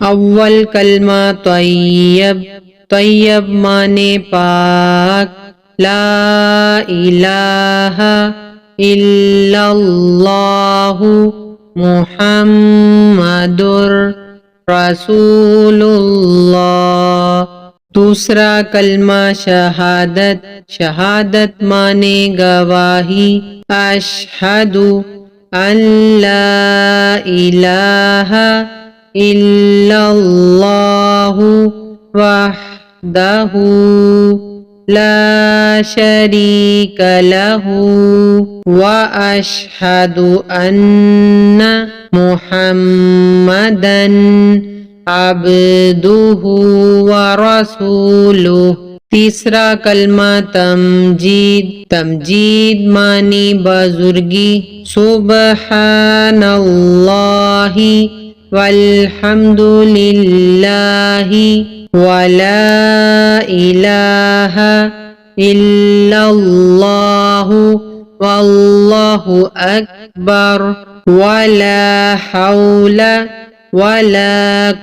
अव्वल कलमा तय्यब, तय्यब माने पाक। ला इलाहा इल्लल्लाहु मुहम्मदुर रसूलुल्लाह। दूसरा कलमा शहादत, शहादत माने गवाही। अशहदु अल्ला इलाहा इल्लल्लाहु वहदहु ला शरीक लहु व अशहदु अन्ना मुहम्मदन अब्दुहु व रसूलुहु। तीसरा कलमा तमजीद, तमजीद मानी बुजुर्गी। सुबहानल्लाहि वल्हम्दुलिल्लाहि वला इलाहा इल्लल्लाहु वल्लाहु अकबर वला हौला वला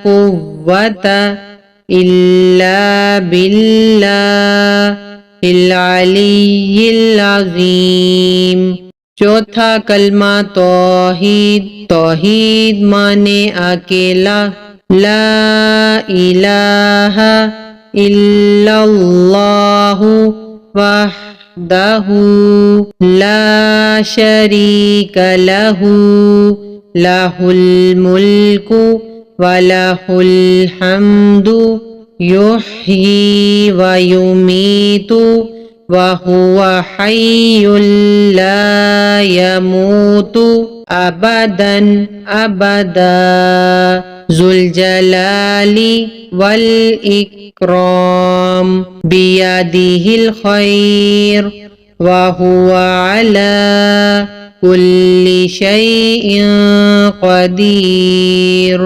कुव्वता इल्ला बिल्लाहिल अलिय्यिल अज़ीम। चौथा कलमा तौहीद, तौहीद माने अकेला। ला इलाहा इल्लल्लाहु वहदहु ला शरीक लहु लहुल मुल्कु व लहुल हम्दु युह्यी व युमीतु व हुवा हय्युल ला यमूतु अबदन अबदा ज़ुल जलाली वल इकराम बियदिहिल खैर व हुवा अला कुल्ली शैइन क़दीर।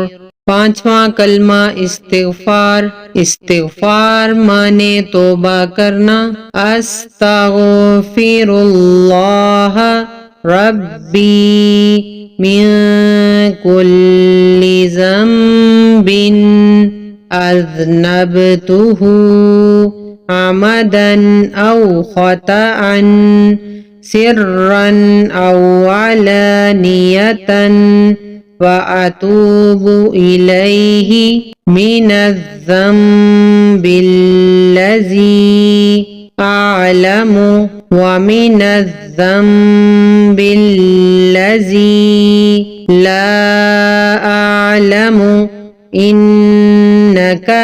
पांचवा कलमा इस्तिग़फ़ार, इस्तिग़फ़ार माने तौबा करना। अस्तग़फ़िरुल्लाह रब्बी मिन कुल्ली ज़ंबिन अज़नबतुहु अमदन औ ख़तअन सिर्रन औ अलानियतन व अतूबु इलैहि मिनज़्ज़ंबिल्लज़ी अअलमु व मिनज़्ज़ंबिल्लज़ी ला अअलमु इन्नका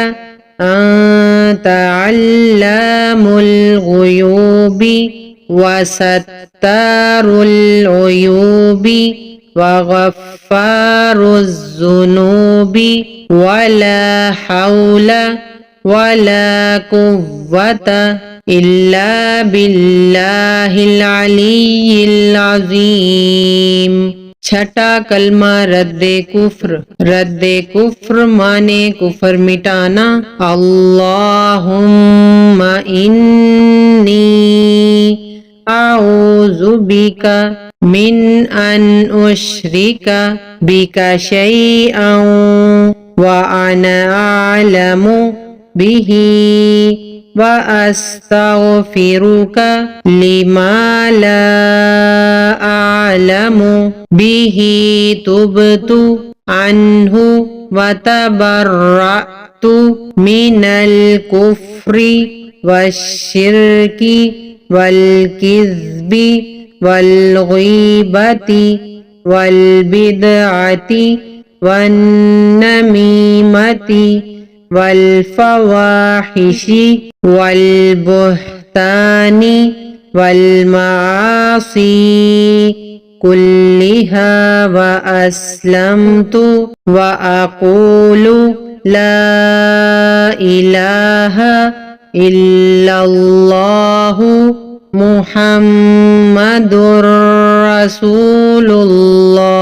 अंत अल्लामुल गुयूबि व सत्तारुल उयूबि व गफ़्फ़ारुज़ ज़ुनूबि वला हौला वला कुव्वता इल्ला बिल्लाहिल अलिय्यिल अज़ीम। छठा कलमा रद्दे कुफ्र, रद्दे कुफ्र माने कुफ्र मिटाना। अल्लाहुम्मा इन्नी आऊज़ु बिका मिन अन उश्रिका बिका शैअन व अना अअलमु बिही व अस्तग़फ़िरुका लिमा ला अअलमु बिही तुबतु अन्हु व तबर्रअतु मिनल कुफ्रि वश्शिर्कि वल किज़्बि वल ग़ीबति वल बिदअति वन नमीमति वल फ़वाहिशि वल बुहतानि वल मासी कुल्लिहा व अस्लमतु व अक़ूलु ला इलाहा इल्लल्लाहु मुहम्मदुर रसूलुल्लाह।